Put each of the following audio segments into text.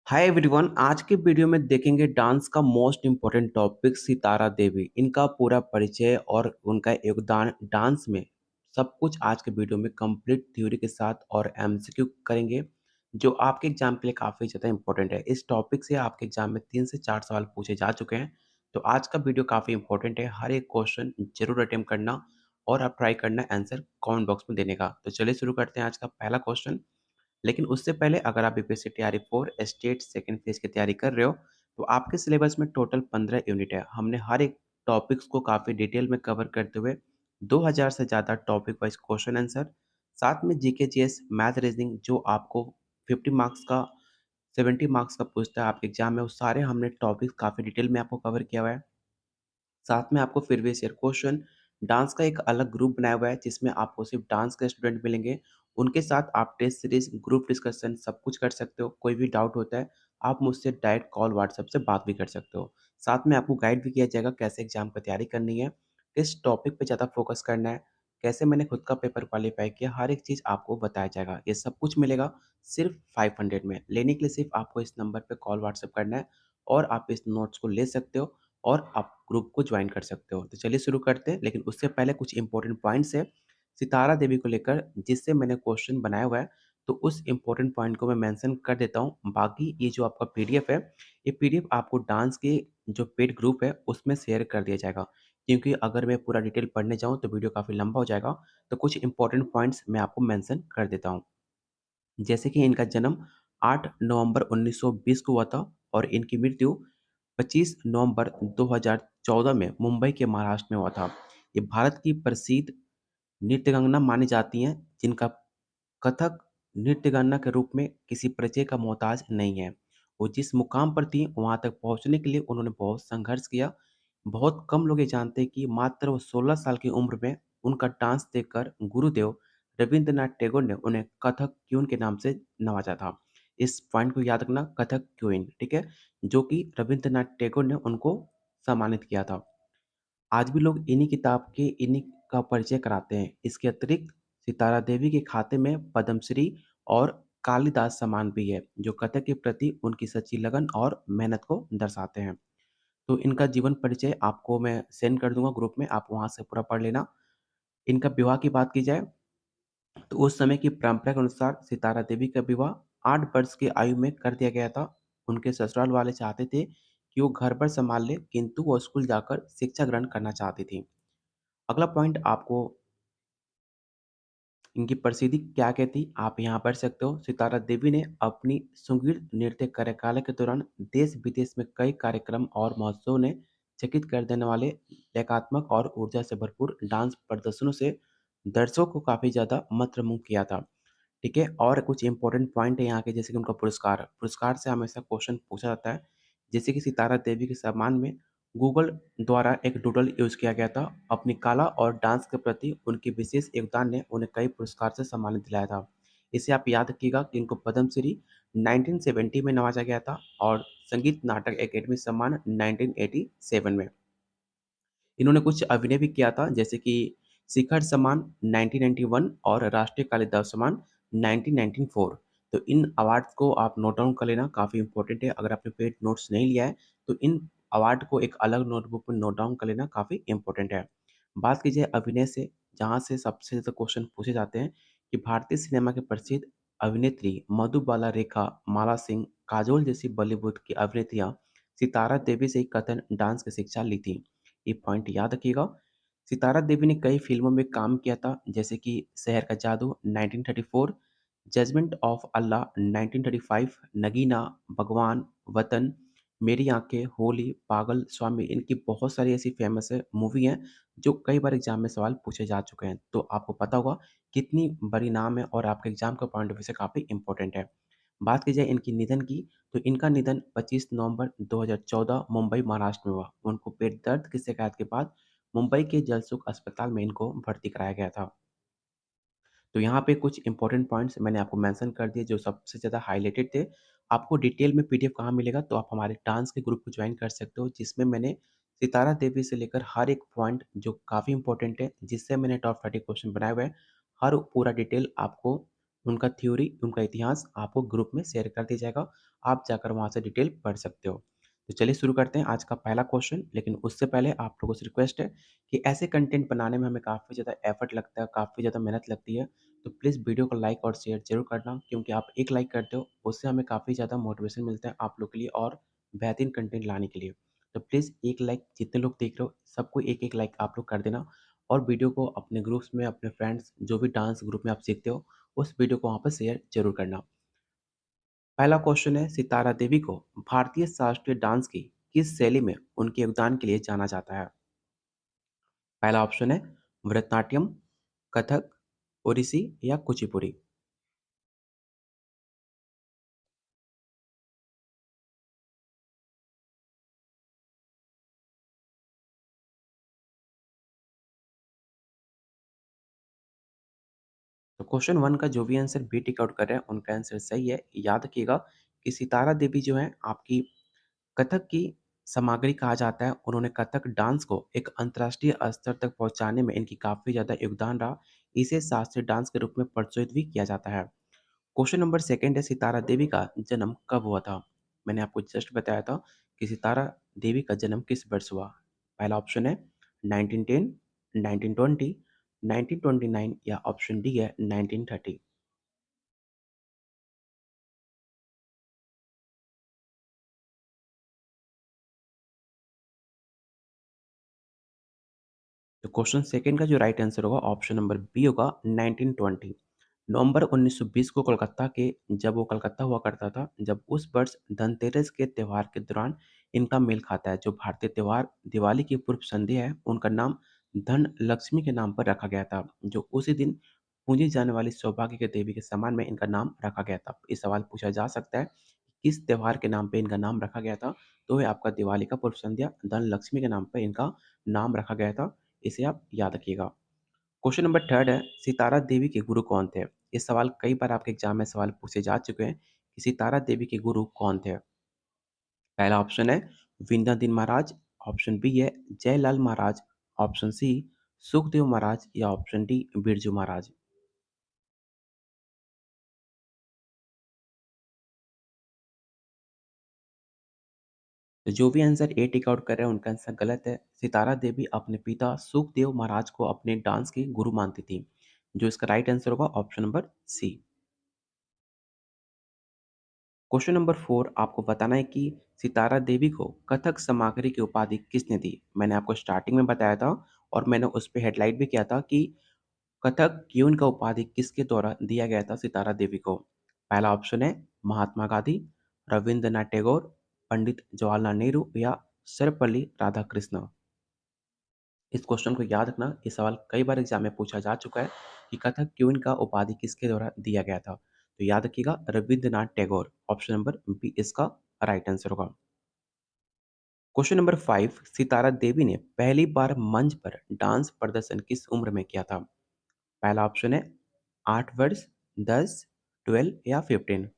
Hi everyone. आज के video में देखेंगे डांस का most important topic Sitara Devi, इनका पूरा परिचय और उनका योगदान डांस में। सब कुछ आज के वीडियो में कंप्लीट थ्योरी के साथ और एमसीक्यू करेंगे, जो आपके एग्जाम के लिए काफ़ी ज़्यादा इंपॉर्टेंट है। इस टॉपिक से आपके एग्जाम में 3 से 4 सवाल पूछे जा चुके हैं, तो आज का वीडियो काफ़ी इंपॉर्टेंट है। हर एक क्वेश्चन जरूर अटेम्प्ट करना और आप ट्राई करना आंसर कमेंट बॉक्स में देने का। तो चलिए शुरू करते हैं आज का पहला क्वेश्चन। लेकिन उससे पहले अगर आप बीपीएससी तैयारी 4 स्टेट सेकंड फेज की तैयारी कर रहे हो, तो आपके सिलेबस में टोटल 15 यूनिट है। हमने हर एक टॉपिक्स को काफ़ी डिटेल में कवर करते हुए 2000 से ज़्यादा टॉपिक वाइज क्वेश्चन आंसर, साथ में जीके जीएस मैथ रीजनिंग जो आपको 50 मार्क्स का 70 मार्क्स का पूछता है आपके एग्जाम में, वो सारे हमने टॉपिक्स काफ़ी डिटेल में आपको कवर किया हुआ है। साथ में आपको प्रीवियस ईयर क्वेश्चन, डांस का एक अलग ग्रुप बनाया हुआ है जिसमें आपको सिर्फ डांस के स्टूडेंट मिलेंगे। उनके साथ आप टेस्ट सीरीज, ग्रुप डिस्कशन सब कुछ कर सकते हो। कोई भी डाउट होता है आप मुझसे डायरेक्ट कॉल व्हाट्सएप से बात भी कर सकते हो। साथ में आपको गाइड भी किया जाएगा कैसे एग्जाम की तैयारी करनी है, किस टॉपिक पे ज़्यादा फोकस करना है, कैसे मैंने खुद का पेपर क्वालिफाई किया, हर एक चीज़ आपको बताया जाएगा। ये सब कुछ मिलेगा सिर्फ 500 में। लेने के लिए सिर्फ आपको इस नंबर पे कॉल व्हाट्सएप करना है और आप इस नोट्स को ले सकते हो और आप ग्रुप को ज्वाइन कर सकते हो। तो चलिए शुरू करते हैं, लेकिन उससे पहले कुछ इंपॉर्टेंट पॉइंट्स है सितारा देवी को लेकर जिससे मैंने क्वेश्चन बनाया हुआ है, तो उस इंपॉर्टेंट पॉइंट को मैं मेंशन कर देता हूँ। बाकी ये जो आपका पीडीएफ है, ये पीडीएफ आपको डांस के जो पेड ग्रुप है उसमें शेयर कर दिया जाएगा, क्योंकि अगर मैं पूरा डिटेल पढ़ने जाऊँ तो वीडियो काफ़ी लंबा हो जाएगा। तो कुछ इंपॉर्टेंट पॉइंट्स मैं आपको मेंशन कर देता हूँ। जैसे कि इनका जन्म 8 नवंबर 1920 को हुआ था और इनकी मृत्यु 25 नवंबर 2014 में मुंबई के महाराष्ट्र में हुआ था। ये भारत की प्रसिद्ध नृत्यगंगना मानी जाती हैं, जिनका कथक नृत्यगंगना के रूप में किसी परिचय का मोहताज नहीं है। वो जिस मुकाम पर थी वहाँ तक पहुँचने के लिए उन्होंने बहुत संघर्ष किया। बहुत कम लोग ये जानते हैं कि मात्र वो 16 साल की उम्र में उनका डांस देखकर गुरुदेव रविंद्रनाथ टैगोर ने उन्हें कथक क्वीन के नाम से नवाजा था। इस पॉइंट को याद रखना, कथक क्वीन, ठीक है? जो कि रविंद्रनाथ टैगोर ने उनको सम्मानित किया था। आज भी लोग इन्हीं का परिचय कराते हैं। इसके अतिरिक्त सितारा देवी के खाते में पद्मश्री और कालिदास सम्मान भी है, जो कथक के प्रति उनकी सच्ची लगन और मेहनत को दर्शाते हैं। तो इनका जीवन परिचय आपको मैं सेंड कर दूँगा ग्रुप में, आप वहाँ से पूरा पढ़ लेना। इनका विवाह की बात की जाए, तो उस समय की परंपरा के अनुसार सितारा देवी का विवाह 8 वर्ष की आयु में कर दिया गया था। उनके ससुराल वाले चाहते थे कि वो घर पर सँभाल ले, किंतु वो स्कूल जाकर शिक्षा ग्रहण करना चाहती थीं। अगला पॉइंट आपको इनकी प्रसिद्धि क्या क्या थी, आप यहाँ पढ़ सकते हो। सितारा देवी ने अपनी सुगीर नृत्य कार्यकाल के दौरान देश-विदेश में कई कार्यक्रम और महोत्सव ने चकित कर देने वाले एकात्मक और ऊर्जा से भरपूर डांस प्रदर्शनों से दर्शकों को काफ़ी ज़्यादा मंत्रमुग्ध किया था। ठीक है? और कुछ इंपॉर्टेंट पॉइंट है यहाँ के, जैसे कि उनका पुरस्कार। पुरस्कार से हमेशा क्वेश्चन पूछा जाता है। जैसे कि सितारा देवी के सम्मान में गूगल द्वारा एक डूडल यूज़ किया गया था। अपनी कला और डांस के प्रति उनके विशेष योगदान ने उन्हें कई पुरस्कार से सम्मानित दिलाया था। इसे आप याद रखिएगा कि इनको पद्मश्री 1970 में नवाजा गया था और संगीत नाटक अकादमी सम्मान 1987 में। इन्होंने कुछ अभिनय भी किया था, जैसे कि शिखर सम्मान 1991 और राष्ट्रीय कालिदास सम्मान 1994। तो इन अवार्ड्स को आप नोट डाउन कर लेना, काफ़ी इंपॉर्टेंट है। अगर आपने पेड नोट्स नहीं लिया है, तो इन अवार्ड को एक अलग नोटबुक में नोट डाउन कर लेना, काफ़ी इंपॉर्टेंट है। बात की जाए अभिनय से, जहाँ से सबसे ज़्यादा क्वेश्चन पूछे जाते हैं कि भारतीय सिनेमा के प्रसिद्ध अभिनेत्री मधुबाला रेखा, माला सिंह, काजोल जैसी बॉलीवुड की अभिनेत्रियाँ सितारा देवी से ही कथन डांस की शिक्षा ली थी। ये पॉइंट याद रखिएगा। सितारा देवी ने कई फ़िल्मों में काम किया था, जैसे कि शहर का जादू 1934, जजमेंट ऑफ अल्लाह 1935, नगीना, भगवान, वतन, मेरी आँखें, होली, पागल, स्वामी, इनकी बहुत सारी ऐसी फ़ेमस है मूवी हैं, जो कई बार एग्ज़ाम में सवाल पूछे जा चुके हैं। तो आपको पता होगा कितनी बड़ी नाम है और आपके एग्ज़ाम के पॉइंट ऑफ व्यू से काफ़ी इम्पोर्टेंट है। बात की जाए इनके निधन की, तो इनका निधन 25 नवंबर 2014 मुंबई, महाराष्ट्र में हुआ। उनको पेट दर्द की शिकायत के बाद मुंबई के जलसुख अस्पताल में इनको भर्ती कराया गया था। तो यहाँ पे कुछ इंपॉर्टेंट पॉइंट्स मैंने आपको मेंशन कर दिए जो सबसे ज़्यादा हाइलाइटेड थे। आपको डिटेल में पीडीएफ कहाँ मिलेगा, तो आप हमारे डांस के ग्रुप को ज्वाइन कर सकते हो, जिसमें मैंने सितारा देवी से लेकर हर एक पॉइंट जो काफ़ी इंपॉर्टेंट है, जिससे मैंने टॉप 30 क्वेश्चन बनाए हुए हैं, हर पूरा डिटेल आपको उनका थ्योरी, उनका इतिहास आपको ग्रुप में शेयर कर दिया जाएगा। आप जाकर वहाँ से डिटेल पढ़ सकते हो। तो चलिए शुरू करते हैं आज का पहला क्वेश्चन, लेकिन उससे पहले आप लोगों से रिक्वेस्ट है कि ऐसे कंटेंट बनाने में हमें काफ़ी ज़्यादा एफर्ट लगता है, काफ़ी ज़्यादा मेहनत लगती है। तो प्लीज़ वीडियो को लाइक और शेयर ज़रूर करना, क्योंकि आप एक लाइक करते हो, उससे हमें काफ़ी ज़्यादा मोटिवेशन मिलता है आप लोग के लिए और बेहतरीन कंटेंट लाने के लिए। तो प्लीज़ एक लाइक, जितने लोग देख रहे हो सबको एक-एक लाइक आप लोग कर देना और वीडियो को अपने ग्रुप्स में, अपने फ्रेंड्स जो भी डांस ग्रुप में आप सीखते हो, उस वीडियो को वहाँ पर शेयर ज़रूर करना। पहला क्वेश्चन है, सितारा देवी को भारतीय शास्त्रीय डांस की किस शैली में उनके योगदान के लिए जाना जाता है? पहला ऑप्शन है भरतनाट्यम, कथक, ओडिसी या कुचिपुड़ी। तो क्वेश्चन वन का जो भी आंसर बी टिक आउट कर रहे हैं उनका आंसर सही है। याद रखिएगा कि सितारा देवी जो है आपकी कथक की सामग्री कहा जाता है। उन्होंने कथक डांस को एक अंतर्राष्ट्रीय स्तर तक पहुंचाने में इनकी काफ़ी ज़्यादा योगदान रहा। इसे शास्त्रीय डांस के रूप में प्रचलित भी किया जाता है। क्वेश्चन नंबर सेकंड है, सितारा देवी का जन्म कब हुआ था? मैंने आपको जस्ट बताया था कि सितारा देवी का जन्म किस वर्ष हुआ। पहला ऑप्शन है 1910, 1920, 1929 या ऑप्शन डी है 1930। तो क्वेश्चन सेकंड का जो राइट आंसर होगा ऑप्शन नंबर बी होगा 1920। नवंबर 1920 को कोलकाता के जब वो कलकत्ता हुआ करता था, जब उस वर्ष धनतेरस के त्योहार के दौरान इनका मेल खाता है। जो भारतीय त्योहार दिवाली की पूर्व संध्या है, उनका नाम धन लक्ष्मी के नाम पर रखा गया था, जो उसी दिन पूजी जाने वाली सौभाग्य के देवी के सम्मान में इनका नाम रखा गया था। ये सवाल पूछा जा सकता है कि किस त्योहार के नाम पे इनका नाम रखा गया था, तो ये आपका दिवाली का पूर्व संध्या धन लक्ष्मी के नाम पर इनका नाम रखा गया था। इसे आप याद रखिएगा। क्वेश्चन नंबर थर्ड है, सितारा देवी के गुरु कौन थे? ये सवाल कई बार आपके एग्जाम में सवाल पूछे जा चुके हैं कि सितारा देवी के गुरु कौन थे? पहला ऑप्शन है विंध्याधीन महाराज, ऑप्शन बी है जयलाल महाराज, ऑप्शन सी सुखदेव महाराज या ऑप्शन डी बिरजू महाराज। तो जो भी आंसर ए टिक आउट कर रहे हैं उनका आंसर गलत है। सितारा देवी अपने पिता सुखदेव महाराज को अपने डांस के गुरु मानती थी। जो इसका राइट आंसर होगा option number C. Question number 4 आपको बताना है कि सितारा देवी को कथक समागरी की उपाधि किसने दी? मैंने आपको स्टार्टिंग में बताया था और मैंने उस पे हेडलाइट भी किया था कि कथक क्वीन का उपाधि किसके द्वारा दिया गया था सितारा देवी को? पहला ऑप्शन है महात्मा गांधी, रविंद्रनाथ टैगोर, पंडित जवाहरलाल नेहरू या सर्वपल्ली राधाकृष्ण। इस क्वेश्चन को याद रखना, ये सवाल कई बार एग्जाम में पूछा जा चुका है कि कथक क्वीन का उपाधि किसके द्वारा दिया गया था। तो याद रखिएगा Rabindranath Tagore. Option number B इसका राइट आंसर होगा। क्वेश्चन नंबर 5, सितारा देवी ने पहली बार मंच पर डांस प्रदर्शन किस उम्र में किया था? पहला ऑप्शन है 8 वर्ष, 10, 12 या 15।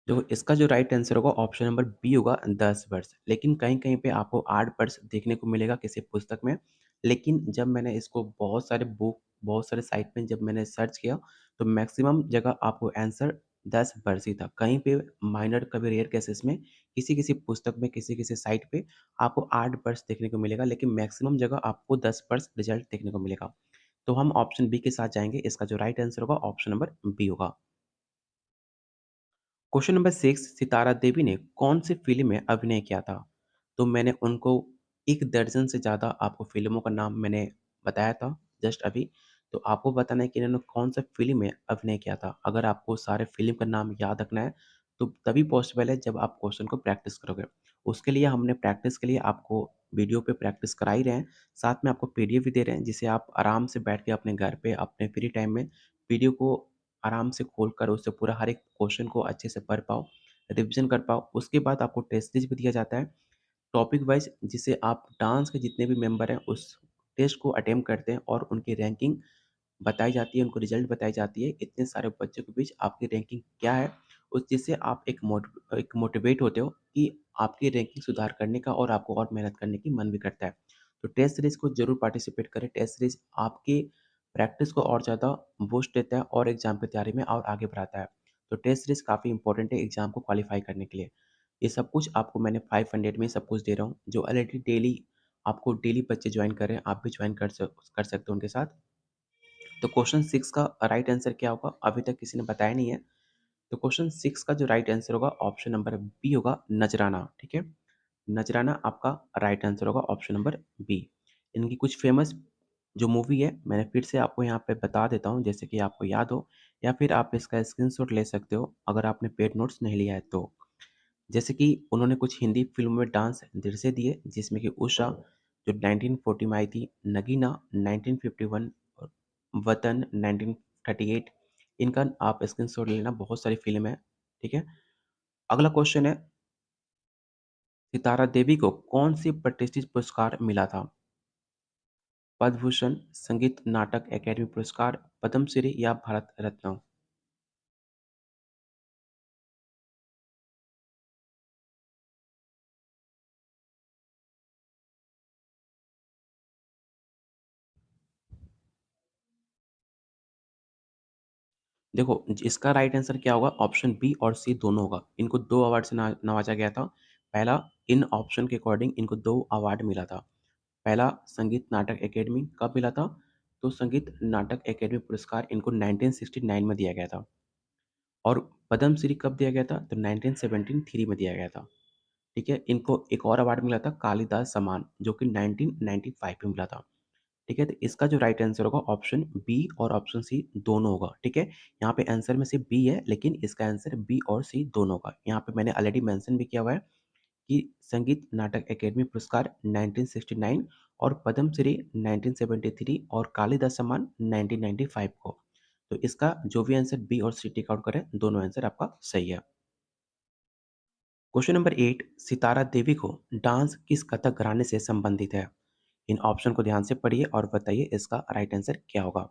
तो इसका जो राइट आंसर होगा ऑप्शन नंबर बी होगा 10 वर्ष। लेकिन कहीं-कहीं पे आपको 8 वर्ष देखने को मिलेगा किसी पुस्तक में। लेकिन जब मैंने इसको बहुत सारे बुक, बहुत सारे साइट में जब मैंने सर्च किया, तो मैक्सिमम जगह आपको आंसर 10 वर्ष ही था। कहीं पे माइनर कभी रेयर केसेस में किसी-किसी पुस्तक में, किसी-किसी साइट पे आपको 8 वर्ष देखने को मिलेगा, लेकिन मैक्सिमम जगह आपको 10 वर्ष रिजल्ट देखने को मिलेगा। तो हम ऑप्शन बी के साथ जाएँगे। इसका जो राइट आंसर होगा ऑप्शन नंबर बी होगा। क्वेश्चन नंबर 6, सितारा देवी ने कौन-सी फ़िल्म में अभिनय किया था? तो मैंने उनको 1 दर्जन से ज़्यादा आपको फ़िल्मों का नाम मैंने बताया था जस्ट अभी। तो आपको बताना है कि इन्होंने कौन-सा फ़िल्म में अभिनय किया था। अगर आपको सारे फ़िल्म का नाम याद रखना है, तो तभी पॉसिबल है जब आप क्वेश्चन को प्रैक्टिस करोगे। उसके लिए हमने प्रैक्टिस के लिए आपको वीडियो पे प्रैक्टिस करा ही रहे हैं, साथ में आपको पीडीएफ भी दे रहे हैं, जिसे आप आराम से बैठ के अपने घर पे अपने फ्री टाइम में वीडियो को आराम से खोलकर उससे पूरा हर एक क्वेश्चन को अच्छे से पढ़ पाओ, रिवीजन कर पाओ। उसके बाद आपको टेस्ट सीरीज भी दिया जाता है टॉपिक वाइज़, जिसे आप डांस के जितने भी मेंबर हैं उस टेस्ट को अटेम्प्ट करते हैं और उनकी रैंकिंग बताई जाती है, उनको रिजल्ट बताई जाती है। इतने सारे बच्चों के बीच आपकी रैंकिंग क्या है, उस जिससे आप एक मोटिवेट होते हो कि आपकी रैंकिंग सुधार करने का और आपको और मेहनत करने की मन भी करता है। तो टेस्ट सीरीज़ को ज़रूर पार्टिसिपेट करें। टेस्ट सीरीज़ आपकी प्रैक्टिस को और ज़्यादा बूस्ट देता है और एग्ज़ाम की तैयारी में और आगे बढ़ाता है। तो टेस्ट सीरीज़ काफ़ी इम्पोर्टेंट है एग्ज़ाम को क्वालीफाई करने के लिए। ये सब कुछ आपको मैंने 500 में सब कुछ दे रहा हूँ, जो ऑलरेडी डेली आपको डेली बच्चे जॉइन कर रहे हैं, आप भी जॉइन कर सकते हो उनके साथ। तो क्वेश्चन 6 का राइट आंसर क्या होगा? अभी तक किसी ने बताया नहीं है। तो क्वेश्चन 6 का जो राइट आंसर होगा ऑप्शन नंबर बी होगा नजराना, ठीक है? नजराना आपका राइट आंसर होगा ऑप्शन नंबर बी। इनकी कुछ फेमस जो मूवी है मैंने फिर से आपको यहाँ पे बता देता हूँ जैसे कि आपको याद हो या फिर आप इसका स्क्रीनशॉट ले सकते हो अगर आपने पेड नोट्स नहीं लिया है तो। जैसे कि उन्होंने कुछ हिंदी फ़िल्मों में डांस दृश्य दिए जिसमें कि उषा जो 1940 में आई थी, नगीना 1951 और वतन 1938 इनका आप स्क्रीनशॉट लेना बहुत सारी फ़िल्म है, ठीक है? अगला क्वेश्चन है सितारा देवी को कौन-सी प्रतिष्ठित पुरस्कार मिला था? पद्म भूषण, संगीत नाटक अकादमी पुरस्कार, पद्मश्री या भारत रत्न? देखो इसका राइट आंसर क्या होगा ऑप्शन बी और सी दोनों होगा। इनको 2 अवार्ड से नवाजा गया था। पहला इन ऑप्शन के अकॉर्डिंग इनको 2 अवार्ड मिला था। पहला संगीत नाटक अकादमी कब मिला था? तो संगीत नाटक अकादमी पुरस्कार इनको 1969 में दिया गया था और पद्मश्री कब दिया गया था? तो 1973 में दिया गया था। ठीक है? इनको एक और अवार्ड मिला था कालिदास सम्मान जो कि 1995 में मिला था। ठीक है? तो इसका जो राइट आंसर होगा ऑप्शन बी और ऑप्शन सी दोनों होगा, ठीक है? यहाँ पे आंसर में से बी है लेकिन इसका आंसर बी और सी दोनों होगा। यहाँ पे मैंने ऑलरेडी मेंशन भी किया हुआ है कि संगीत नाटक अकादमी पुरस्कार 1969 और पद्मश्री 1973 और कालिदास सम्मान 1995 को। तो इसका जो भी आंसर बी और सी टिक आउट करें, दोनों आंसर आपका सही है। क्वेश्चन नंबर 8 सितारा देवी को डांस किस कथक घराने से संबंधित है? इन ऑप्शन को ध्यान से पढ़िए और बताइए इसका राइट आंसर क्या होगा?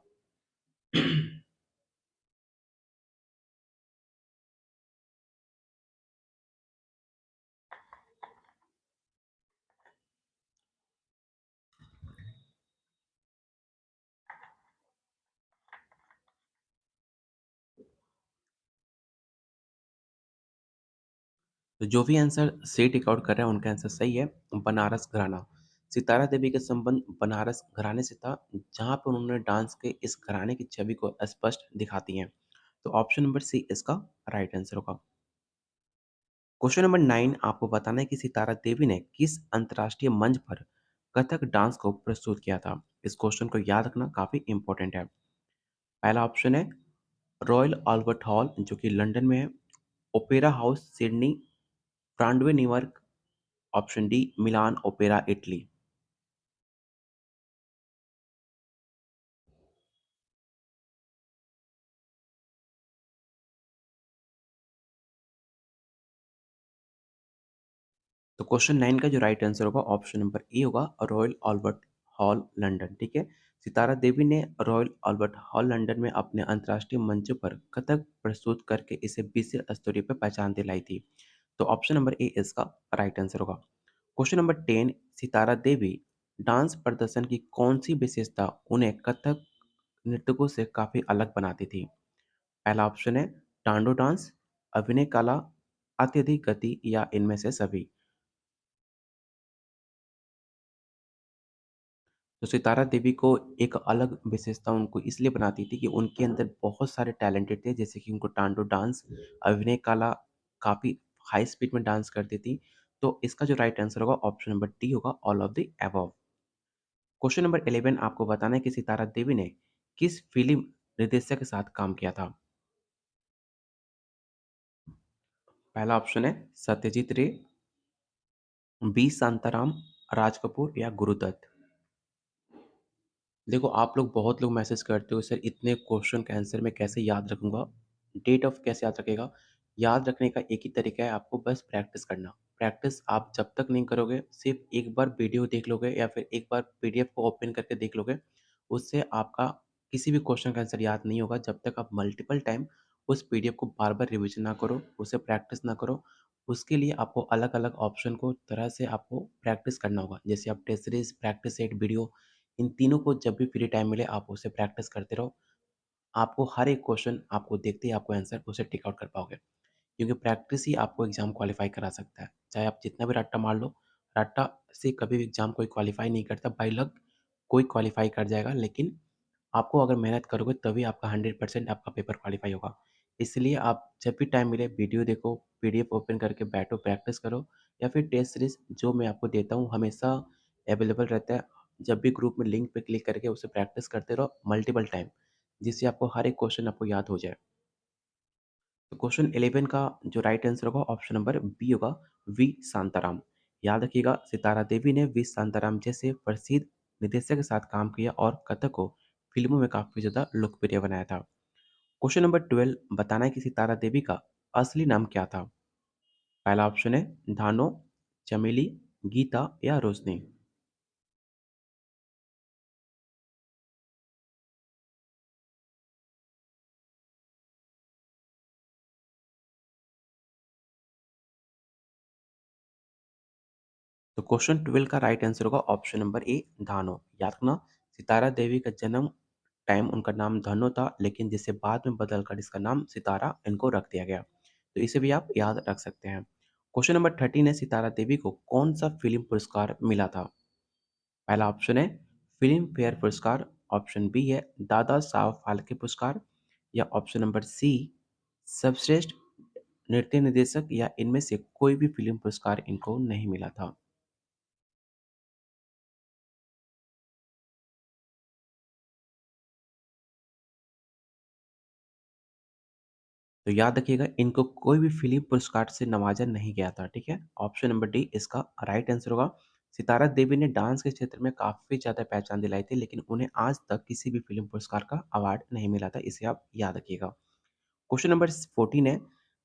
तो जो भी आंसर सी टिक आउट कर रहा है उनका आंसर सही है, बनारस घराना। सितारा देवी का संबंध बनारस घराने से था, जहाँ पर उन्होंने डांस के इस घराने की छवि को स्पष्ट दिखाती हैं। तो ऑप्शन नंबर सी इसका राइट आंसर होगा। क्वेश्चन नंबर 9 आपको बताना है कि सितारा देवी ने किस अंतर्राष्ट्रीय मंच पर कथक डांस को प्रस्तुत किया था? इस क्वेश्चन को याद रखना काफ़ी इंपॉर्टेंट है। पहला ऑप्शन है रॉयल अल्बर्ट हॉल जो कि लंदन में है, opera house Sydney, Broadway New York, option D Milan opera Italy. तो क्वेश्चन 9 का जो राइट आंसर होगा ऑप्शन नंबर ए होगा रॉयल अल्बर्ट हॉल लंदन, ठीक है? सितारा देवी ने रॉयल अल्बर्ट हॉल लंदन में अपने अंतर्राष्ट्रीय मंचों पर कथक प्रस्तुत करके इसे विश्व स्तरीय पर पहचान दिलाई थी। तो ऑप्शन नंबर ए इसका राइट आंसर होगा। Question number 10 Sitara Devi dance प्रदर्शन की कौन सी विशेषता उन्हें कथक नृत्यकों से काफी अलग बनाती थी? पहला ऑप्शन है टांडो डांस, अभिनय कला, अत्यधिक गति या इनमें से सभी। तो सितारा देवी को एक अलग विशेषता उनको इसलिए बनाती थी कि उनके अंदर बहुत सारे टैलेंटेड थे जैसे कि उनको टांडो डांस, अभिनय कला, काफ़ी हाई स्पीड में डांस करती थी। तो इसका जो राइट आंसर होगा ऑप्शन नंबर डी होगा all of the above. Question number 11 आपको बताना है कि सितारा देवी ने किस फ़िल्म निर्देशक के साथ काम किया था? पहला ऑप्शन है सत्यजीत रे, बी शांताराम, राज कपूर या गुरुदत्त। देखो, आप लोग बहुत लोग मैसेज करते हो सर इतने क्वेश्चन का आंसर मैं कैसे याद रखूँगा? डेट ऑफ कैसे याद रखेगा? याद रखने का एक ही तरीका है आपको बस प्रैक्टिस करना। प्रैक्टिस आप जब तक नहीं करोगे, सिर्फ़ एक बार वीडियो देख लोगे या फिर एक बार पीडीएफ को ओपन करके देख लोगे, उससे आपका किसी भी क्वेश्चन का आंसर याद नहीं होगा जब तक आप मल्टीपल टाइम उस पीडीएफ को बार-बार रिवीजन ना करो, उसे प्रैक्टिस ना करो। उसके लिए आपको अलग-अलग ऑप्शन को तरह से आपको प्रैक्टिस करना होगा। जैसे आप test series, practice set, video, इन तीनों को जब भी फ्री टाइम मिले आप उसे प्रैक्टिस करते रहो। आपको हर एक क्वेश्चन आपको देखते ही आपको आंसर उसे टिक आउट कर पाओगे। क्योंकि प्रैक्टिस ही आपको एग्ज़ाम क्वालीफाई करा सकता है। चाहे आप जितना भी रट्टा मार लो, रट्टा से कभी भी एग्ज़ाम कोई क्वालीफाई नहीं करता, बाय लक कोई क्वालीफाई कर जाएगा, लेकिन आपको अगर मेहनत करोगे तभी आपका 100% आपका पेपर क्वालीफाई होगा। इसलिए आप जब भी टाइम मिले वीडियो देखो, पीडीएफ ओपन करके बैठो, प्रैक्टिस करो या फिर टेस्ट सीरीज़ जो मैं आपको देता हूँ हमेशा अवेलेबल रहता है। जब भी ग्रुप में लिंक पे क्लिक करके उसे प्रैक्टिस करते रहो मल्टीपल टाइम, जिससे आपको हर एक क्वेश्चन आपको याद हो जाए। तो क्वेश्चन 11 का जो राइट आंसर होगा ऑप्शन नंबर बी होगा, वी शांताराम। याद रखिएगा सितारा देवी ने वी शांताराम जैसे प्रसिद्ध निर्देशक के साथ काम किया और कथक को फिल्मों में काफी ज्यादा लोकप्रिय बनाया था। क्वेश्चन नंबर 12 बताना है कि सितारा देवी का असली नाम क्या था। पहला ऑप्शन है धानो, चमेली, गीता या रोशनी। तो क्वेश्चन 12 का राइट आंसर होगा ऑप्शन नंबर ए धानो। याद रखना सितारा देवी का जन्म टाइम उनका नाम धनो था, लेकिन जिसे बाद में बदलकर इसका नाम सितारा इनको रख दिया गया। तो इसे भी आप याद रख सकते हैं। क्वेश्चन नंबर 13 है सितारा देवी को कौन सा फिल्म पुरस्कार मिला था। पहला ऑप्शन है फिल्म फेयर पुरस्कार, ऑप्शन बी है दादा साहब फाल्के पुरस्कार या ऑप्शन नंबर सी सर्वश्रेष्ठ नृत्य निर्देशक या इनमें से कोई भी फिल्म पुरस्कार इनको नहीं मिला था। तो याद रखिएगा इनको कोई भी फिल्म पुरस्कार से नवाजा नहीं गया था, ठीक है? ऑप्शन नंबर डी इसका राइट आंसर होगा। सितारा देवी ने डांस के क्षेत्र में काफ़ी ज़्यादा पहचान दिलाई थी, लेकिन उन्हें आज तक किसी भी फिल्म पुरस्कार का अवार्ड नहीं मिला था, इसे आप याद रखिएगा। क्वेश्चन नंबर 14 है,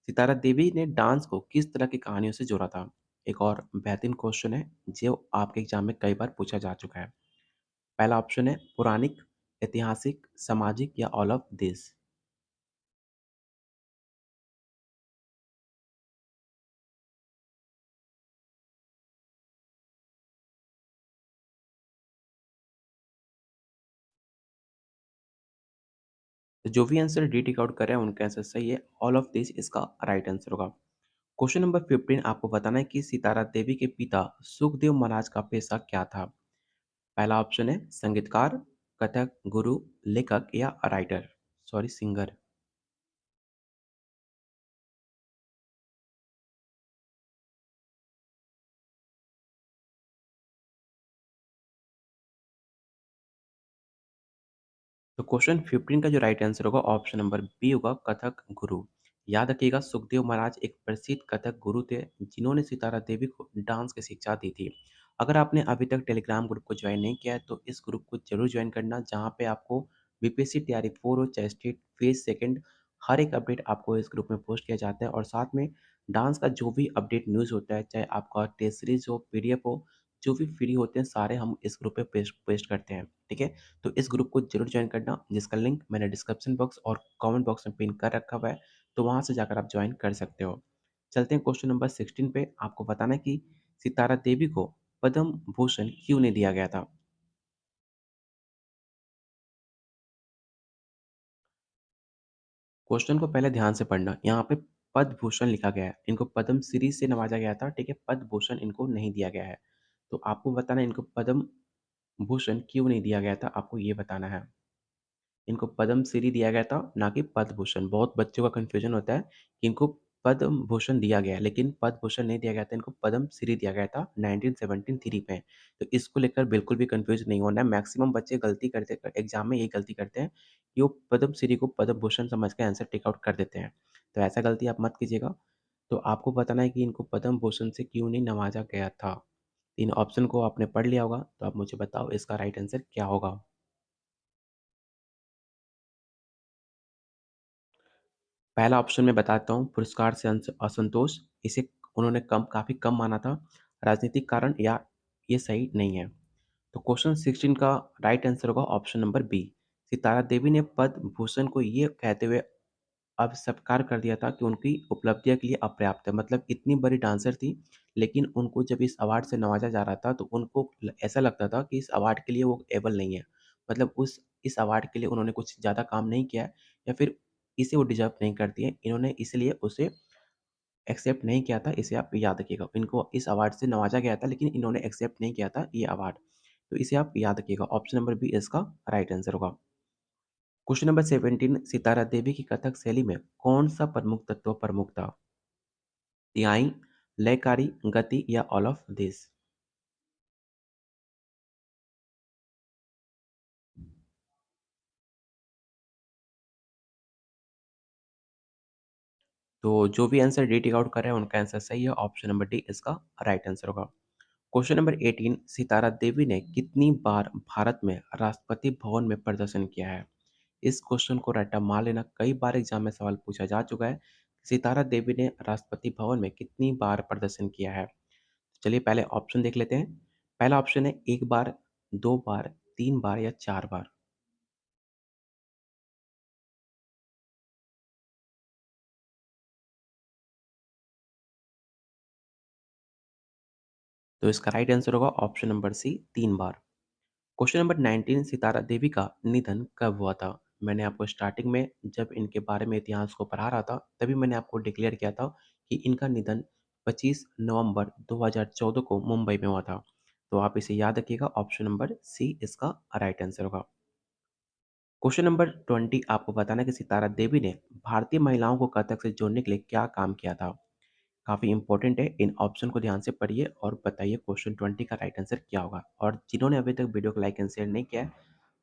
सितारा देवी ने डांस को किस तरह की कहानियों से जोड़ा था? एक और बेहतरीन क्वेश्चन है, जो आपके एग्जाम में कई बार पूछा जा चुका है। पहला ऑप्शन है पौराणिक, ऐतिहासिक, सामाजिक या ऑल ऑफ दिस। तो जो भी आंसर डी टिक आउट कर रहे हैं उनका आंसर सही है। ऑल ऑफ दिस इसका राइट आंसर होगा। क्वेश्चन नंबर 15 आपको बताना है कि सितारा देवी के पिता सुखदेव महाराज का पेशा क्या था। पहला ऑप्शन है संगीतकार, कथक गुरु, लेखक या राइटर, सॉरी सिंगर। तो क्वेश्चन 15 का जो राइट आंसर होगा ऑप्शन नंबर बी होगा कथक गुरु। याद रखिएगा सुखदेव महाराज एक प्रसिद्ध कथक गुरु थे, जिन्होंने सितारा देवी को डांस की शिक्षा दी थी। अगर आपने अभी तक टेलीग्राम ग्रुप को ज्वाइन नहीं किया है तो इस ग्रुप को जरूर ज्वाइन करना, जहाँ पे आपको बीपीएससी तैयारी 4 हो चाहे स्टेट फेज सेकंड, हर एक अपडेट आपको इस ग्रुप में पोस्ट किया जाता है। और साथ में डांस का जो भी अपडेट न्यूज़ होता है, चाहे आपका टेस्ट सीरीज हो, पीडीएफ हो, जो भी फ्री होते हैं सारे हम इस ग्रुप पे पेस्ट पेस्ट करते हैं, ठीक है? तो इस ग्रुप को ज़रूर जॉइन करना, जिसका लिंक मैंने डिस्क्रिप्शन बॉक्स और कमेंट बॉक्स में पिन कर रखा हुआ है, तो वहाँ से जाकर आप जॉइन कर सकते हो। चलते हैं क्वेश्चन नंबर 16 पे। आपको बताना है कि सितारा देवी को पद्म भूषण क्यों नहीं दिया गया था? क्वेश्चन को पहले ध्यान से पढ़ना। यहाँ पे पद्म भूषण लिखा गया है, इनको पद्म श्री से नवाजा गया था, ठीक है? पद्म भूषण इनको नहीं दिया गया है। तो आपको बताना है इनको पद्म भूषण क्यों नहीं दिया गया था, आपको ये बताना है। इनको पद्मश्री दिया गया था, ना कि पद्म भूषण। बहुत बच्चों का कन्फ्यूजन होता है कि इनको पद्म भूषण दिया गया है, लेकिन पद्म भूषण नहीं दिया गया था, इनको पद्मश्री दिया गया था 1973 में। तो इसको लेकर बिल्कुल भी कन्फ्यूज़ नहीं होना है। मैक्सिमम बच्चे गलती करते एग्ज़ाम में यही गलती करते हैं कि वो पद्मश्री को पद्म भूषण समझ के आंसर टिक आउट कर देते हैं। तो ऐसा गलती आप मत कीजिएगा। तो आपको बताना है कि इनको पद्म भूषण से क्यों नहीं नवाजा गया था। इन ऑप्शन को आपने पढ़ लिया होगा, तो आप मुझे बताओ इसका राइट आंसर क्या होगा? पहला ऑप्शन मैं बताता हूँ, पुरस्कार से असंतोष, इसे उन्होंने काफ़ी कम माना था, राजनीतिक कारण या ये सही नहीं है। तो क्वेश्चन 16 का राइट आंसर होगा ऑप्शन नंबर बी। सितारा देवी ने पद्म भूषण को ये कहते हुए अस्वीकार कर दिया था कि उनकी उपलब्धियाँ के लिए अपर्याप्त है। मतलब इतनी बड़ी डांसर थी, लेकिन उनको जब इस अवार्ड से नवाज़ा जा रहा था, तो उनको ऐसा लगता था कि इस अवार्ड के लिए वो एबल नहीं है। मतलब उस इस अवार्ड के लिए उन्होंने कुछ ज़्यादा काम नहीं किया है, या फिर इसे वो डिज़र्व नहीं करती हैं। इन्होंने इसलिए उसे एक्सेप्ट नहीं किया था, इसे आप याद रखिएगा। इनको इस अवार्ड से नवाज़ा गया था, लेकिन इन्होंने एक्सेप्ट नहीं किया था ये अवार्ड। तो इसे आप याद रखिएगा। ऑप्शन नंबर बी इसका राइट आंसर होगा। क्वेश्चन नंबर 17, सितारा देवी की कथक शैली में कौन-सा प्रमुख तत्व प्रमुख था? तिहाई, लयकारी, गति या ऑल ऑफ दिस? तो जो भी आंसर डी टिक आउट कर रहे हैं, उनका आंसर सही है। ऑप्शन नंबर डी इसका राइट आंसर होगा। क्वेश्चन नंबर 18, सितारा देवी ने कितनी बार भारत में राष्ट्रपति भवन में प्रदर्शन किया है? इस क्वेश्चन को रट्टा मार लेना, कई बार एग्जाम में सवाल पूछा जा चुका है। सितारा देवी ने राष्ट्रपति भवन में कितनी बार प्रदर्शन किया है? चलिए पहले ऑप्शन देख लेते हैं। पहला ऑप्शन है 1 बार, 2 बार, 3 बार या 4 बार। तो इसका राइट आंसर होगा ऑप्शन नंबर सी, 3 बार। क्वेश्चन नंबर 19, सितारा देवी का निधन कब हुआ था? मैंने आपको स्टार्टिंग में जब इनके बारे में इतिहास को पढ़ा रहा था, तभी मैंने आपको डिक्लेयर किया था कि इनका निधन 25 नवंबर 2014 को मुंबई में हुआ था। तो आप इसे याद रखिएगा। ऑप्शन नंबर सी इसका राइट आंसर होगा। क्वेश्चन नंबर 20, आपको बताना है कि सितारा देवी ने भारतीय महिलाओं को कथक से जोड़ने के लिए क्या काम किया था? काफ़ी इंपॉर्टेंट है। इन ऑप्शन को ध्यान से पढ़िए और बताइए क्वेश्चन 20 का राइट आंसर क्या होगा। और जिन्होंने अभी तक वीडियो को लाइक एंड शेयर नहीं किया है,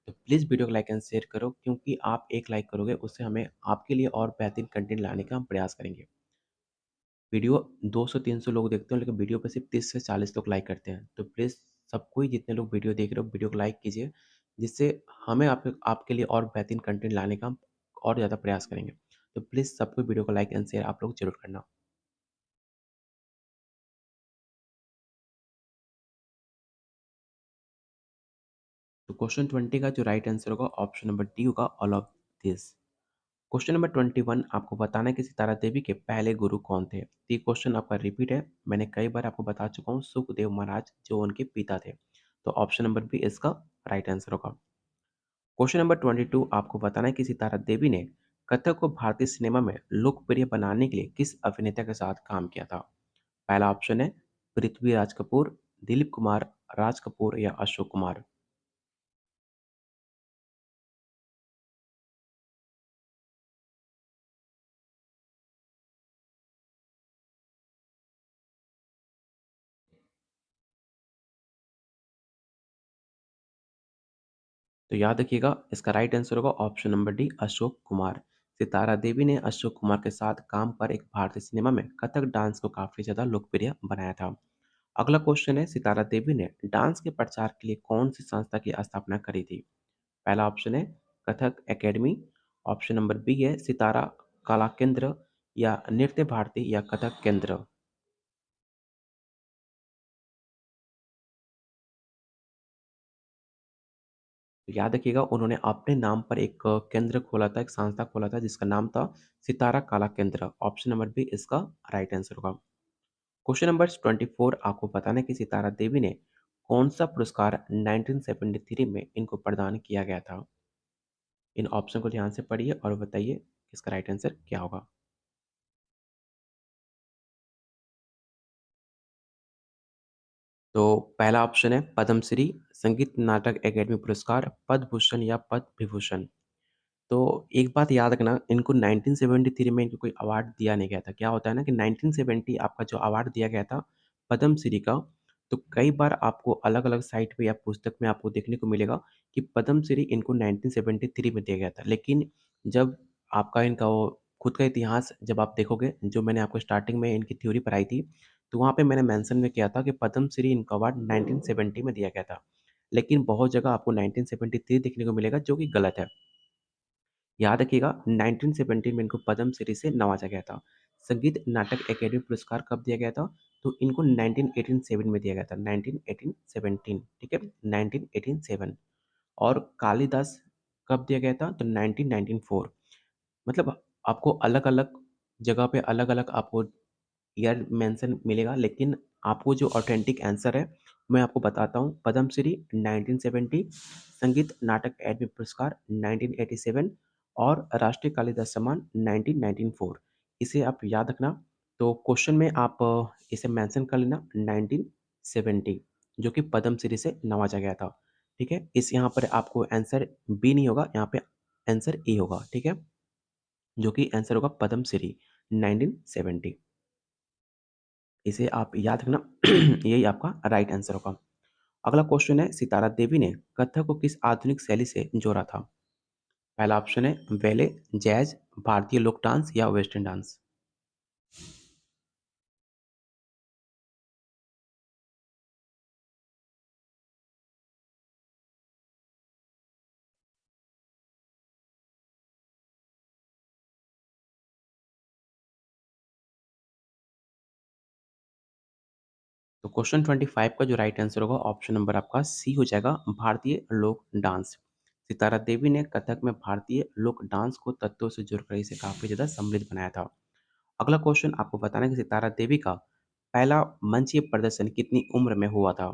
तो प्लीज़ वीडियो को लाइक एंड शेयर करो, क्योंकि आप एक लाइक करोगे उससे हमें आपके लिए और बेहतरीन कंटेंट लाने का हम प्रयास करेंगे। वीडियो 200-300 लोग देखते हैं, लेकिन वीडियो पे सिर्फ 30 से 40 लोग लाइक करते हैं। तो प्लीज़ सब कोई, जितने लोग वीडियो देख रहे हो, वीडियो को लाइक कीजिए, जिससे हमें आपके लिए और बेहतरीन कंटेंट लाने का हम और ज़्यादा प्रयास करेंगे। तो प्लीज़ सबको वीडियो को लाइक एंड शेयर आप लोग ज़रूर करना। तो क्वेश्चन 20 का जो राइट आंसर होगा, ऑप्शन नंबर डी होगा, all of this. Question number 21, आपको बताना है कि सितारा देवी के पहले गुरु कौन थे? तो ये क्वेश्चन आपका रिपीट है। मैंने कई बार आपको बता चुका हूँ, सुखदेव महाराज जो उनके पिता थे। तो ऑप्शन नंबर बी इसका राइट आंसर होगा। क्वेश्चन नंबर 22, आपको बताना है कि सितारा देवी ने कथक को भारतीय सिनेमा में लोकप्रिय बनाने के लिए किस अभिनेता के साथ काम किया था? पहला ऑप्शन है पृथ्वीराज कपूर, दिलीप कुमार, राज कपूर या अशोक कुमार। तो याद रखिएगा, इसका राइट आंसर होगा option number D, Ashok Kumar. Sitara Devi ने अशोक कुमार के साथ काम पर एक भारतीय सिनेमा में कथक डांस को काफी ज्यादा लोकप्रिय बनाया था। अगला क्वेश्चन है, सितारा देवी ने डांस के प्रचार के लिए कौन सी संस्था की स्थापना करी थी? पहला ऑप्शन है Kathak academy, option number B है सितारा कला केंद्र या नृत्य भारती या कथक केंद्र। तो याद रखिएगा, उन्होंने अपने नाम पर एक केंद्र खोला था, एक संस्था खोला था जिसका नाम था सितारा कला केंद्र। ऑप्शन नंबर बी इसका राइट आंसर होगा। क्वेश्चन नंबर 24, आपको बताना है कि सितारा देवी ने कौन सा पुरस्कार 1973 में इनको प्रदान किया गया था? इन ऑप्शन को ध्यान से पढ़िए और बताइए इसका राइट आंसर क्या होगा। तो पहला ऑप्शन है पद्मश्री, संगीत नाटक अकेडमी पुरस्कार, पद्म भूषण या पद्म विभूषण। तो एक बात याद रखना, इनको 1973 में इनको कोई अवार्ड दिया नहीं गया था। क्या होता है ना कि 1970 आपका जो अवार्ड दिया गया था पद्मश्री का, तो कई बार आपको अलग-अलग साइट पे या पुस्तक में आपको देखने को मिलेगा कि पद्मश्री इनको 1973 में दिया गया था। लेकिन जब आपका इनका वो खुद का इतिहास जब आप देखोगे, जो मैंने आपको स्टार्टिंग में इनकी थ्योरी पढ़ाई थी, तो वहाँ पे मैंने मेंशन में किया था कि पद्मश्री इनको अवार्ड 1970 में दिया गया था। लेकिन बहुत जगह आपको 1973 देखने को मिलेगा, जो कि गलत है। याद रखिएगा, 1970 में इनको पद्मश्री से नवाजा गया था। संगीत नाटक अकेडमी पुरस्कार कब दिया गया था? तो इनको 1987 में दिया गया था, 1917, ठीक है? 1987। और कालिदास कब दिया गया था? तो 1994। मतलब आपको अलग-अलग जगह पे अलग-अलग आपको ईयर मेंशन मिलेगा, लेकिन आपको जो ऑथेंटिक आंसर है, मैं आपको बताता हूँ। पद्मश्री 1970, संगीत नाटक अकादमी पुरस्कार 1987 और राष्ट्रीय कालिदास सम्मान 1994। इसे आप याद रखना। तो क्वेश्चन में आप इसे मेंशन कर लेना 1970, जो कि पद्मश्री से नवाजा गया था। ठीक है? इस यहाँ पर आपको आंसर बी नहीं होगा, यहाँ पे आंसर ए होगा। ठीक है? जो कि आंसर होगा पद्मश्री 1970। इसे आप याद रखना। यही आपका राइट आंसर होगा। अगला क्वेश्चन है, सितारा देवी ने कथक को किस आधुनिक शैली से जोड़ा था? पहला ऑप्शन है बैले, जैज, भारतीय लोक डांस या वेस्टर्न डांस। तो क्वेश्चन 25 का जो राइट आंसर होगा ऑप्शन नंबर आपका सी हो जाएगा, भारतीय लोक डांस। सितारा देवी ने कथक में भारतीय लोक डांस को तत्वों से जोड़कर इसे काफी ज्यादा समृद्ध बनाया था। अगला क्वेश्चन आपको बताना है कि सितारा देवी का पहला मंचीय प्रदर्शन कितनी उम्र में हुआ था?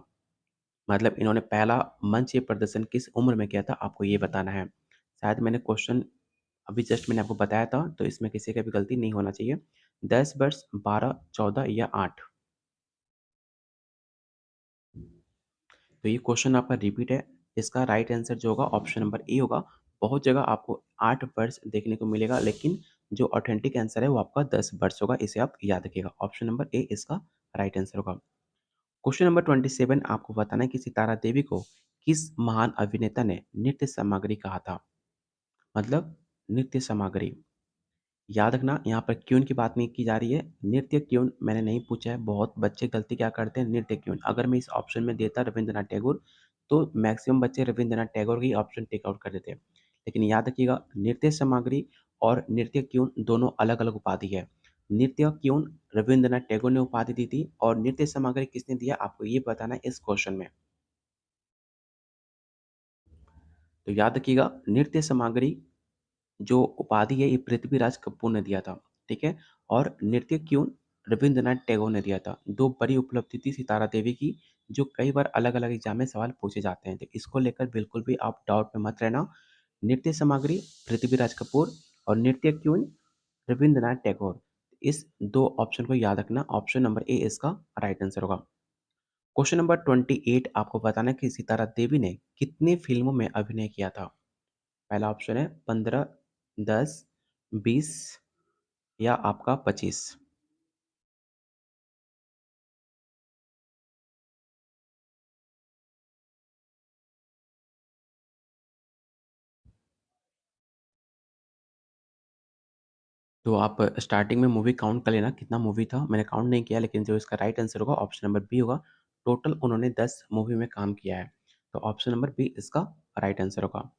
मतलब इन्होंने पहला मंचीय प्रदर्शन किस उम्र में किया था, आपको ये बताना है। शायद मैंने क्वेश्चन अभी जस्ट मैंने आपको बताया था, तो इसमें किसी का भी गलती नहीं होना चाहिए। 10 वर्ष, 12, 14 या 8? तो ये क्वेश्चन आपका रिपीट है। इसका राइट आंसर जो होगा ऑप्शन नंबर ए होगा। बहुत जगह आपको 8 वर्ष देखने को मिलेगा, लेकिन जो ऑथेंटिक आंसर है वो आपका 10 वर्ष होगा। इसे आप याद रखिएगा। ऑप्शन नंबर ए इसका राइट आंसर होगा। क्वेश्चन नंबर 27 आपको बताना है कि सितारा देवी को किस महान अभिनेता ने नृत्य सामग्री कहा था? मतलब नृत्य सामग्री। याद रखना, यहाँ पर क्यून की बात नहीं की जा रही है। नृत्य क्यून मैंने नहीं पूछा है। बहुत बच्चे गलती क्या करते हैं, नृत्य क्यून। अगर मैं इस ऑप्शन में देता रविंद्रनाथ टैगोर, तो मैक्सिमम बच्चे रविंद्रनाथ टैगोर की ऑप्शन टेक आउट कर देते हैं। लेकिन याद रखिएगा, नृत्य सामग्री और नृत्य क्यून दोनों अलग अलग उपाधि है। नृत्य क्यून रविंद्रनाथ टैगोर ने उपाधि दी थी, और नृत्य सामग्री किसने दिया, आपको ये बताना है इस क्वेश्चन में। तो याद रखिएगा, नृत्य सामग्री जो उपाधि है ये पृथ्वीराज कपूर ने दिया था। ठीक है? और नृत्य क्यून रविंद्रनाथ टैगोर ने दिया था। दो बड़ी उपलब्धि थी सितारा देवी की, जो कई बार अलग अलग एग्जाम में सवाल पूछे जाते हैं। तो इसको लेकर बिल्कुल भी आप डाउट में मत रहना। नृत्य सामग्री पृथ्वीराज कपूर और नृत्य क्यून रविंद्रनाथ टैगोर। इस दो ऑप्शन को याद रखना। ऑप्शन नंबर ए इसका राइट आंसर होगा। क्वेश्चन नंबर 28 आपको बताना है कि सितारा देवी ने कितनी फिल्मों में अभिनय किया था? पहला ऑप्शन है 15, 10, 20 या आपका 25। तो आप स्टार्टिंग में मूवी काउंट कर लेना कितना मूवी था। मैंने काउंट नहीं किया, लेकिन जो इसका राइट आंसर होगा ऑप्शन नंबर बी होगा। टोटल उन्होंने 10 मूवी में काम किया है। तो ऑप्शन नंबर बी इसका राइट आंसर होगा।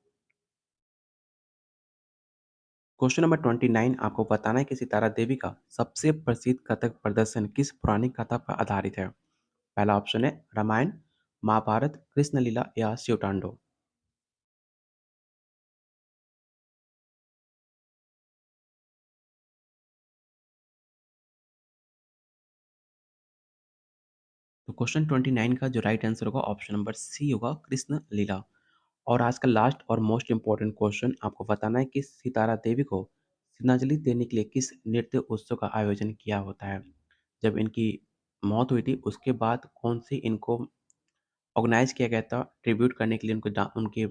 क्वेश्चन नंबर 29 आपको बताना है कि सितारा देवी का सबसे प्रसिद्ध कथक प्रदर्शन किस पुरानी कथा पर आधारित है? पहला ऑप्शन है रामायण, महाभारत, कृष्ण लीला या शिवतांडव। तो क्वेश्चन 29 का जो राइट आंसर होगा ऑप्शन नंबर सी होगा, कृष्ण लीला। और आज का लास्ट और मोस्ट इम्पोर्टेंट क्वेश्चन आपको बताना है कि सितारा देवी को श्रद्धांजलि देने के लिए किस नृत्य उत्सव का आयोजन किया होता है? जब इनकी मौत हुई थी उसके बाद कौन सी इनको ऑर्गेनाइज किया गया था ट्रिब्यूट करने के लिए, उनके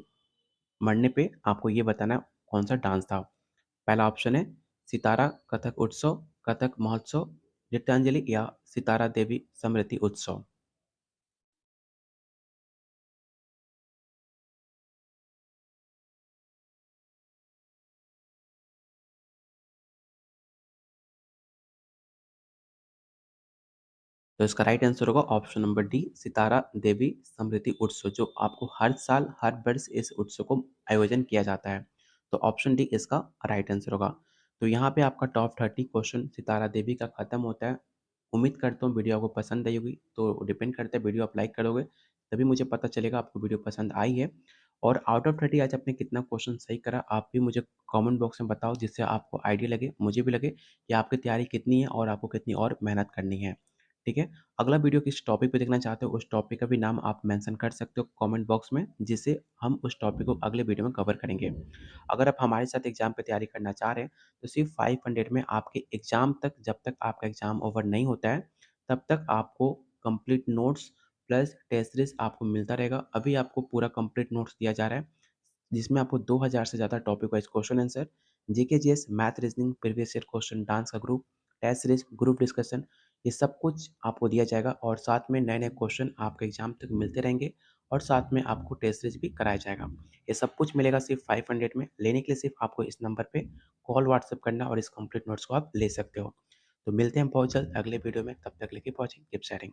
मरने पे आपको ये बताना है कौन सा डांस था। पहला ऑप्शन है सितारा कथक उत्सव, कथक महोत्सव, नृत्यांजलि या सितारा देवी स्मृति उत्सव। तो इसका राइट आंसर होगा option number D, Sitara Devi समृद्धि उत्सव, जो आपको हर साल हर वर्ष इस उत्सव को आयोजन किया जाता है। तो ऑप्शन डी इसका राइट आंसर होगा। तो यहाँ पे आपका टॉप 30 क्वेश्चन सितारा देवी का खत्म होता है। उम्मीद करता हूँ वीडियो आपको पसंद आई होगी। तो डिपेंड करता है, वीडियो आप लाइक करोगे तभी मुझे पता चलेगा आपको वीडियो पसंद आई है। और आउट ऑफ 30 आज आपने कितना क्वेश्चन सही करा, आप भी मुझे कमेंट बॉक्स में बताओ, जिससे आपको आइडिया लगे, मुझे भी लगे कि आपकी तैयारी कितनी है और आपको कितनी और मेहनत करनी है। ठीक है? अगला वीडियो किस टॉपिक पे देखना चाहते हो, उस टॉपिक का भी नाम आप मेंशन कर सकते हो कमेंट बॉक्स में, जिससे हम उस टॉपिक को अगले वीडियो में कवर करेंगे। अगर आप हमारे साथ एग्ज़ाम की तैयारी करना चाह रहे हैं, तो सिर्फ़ 500 में आपके एग्ज़ाम तक, जब तक आपका एग्ज़ाम ओवर नहीं होता है, तब तक आपको complete notes plus test series आपको मिलता रहेगा। अभी आपको पूरा कंप्लीट नोट्स दिया जा रहा है, जिसमें आपको 2000 से ज़्यादा topic wise question answer, GK, GS, math, reasoning, previous year question, dance का group, test series, group discussion, ये सब कुछ आपको दिया जाएगा और साथ में नए-नए क्वेश्चन आपके एग्ज़ाम तक मिलते रहेंगे और साथ में आपको टेस्ट सीरीज़ भी कराया जाएगा। ये सब कुछ मिलेगा सिर्फ़ 500 में। लेने के लिए सिर्फ़ आपको इस नंबर पे कॉल, व्हाट्सएप करना और इस कंप्लीट नोट्स को आप ले सकते हो। तो मिलते हैं बहुत जल्द अगले वीडियो में, तब तक के लिए कीप वॉचिंग, कीप शेयरिंग।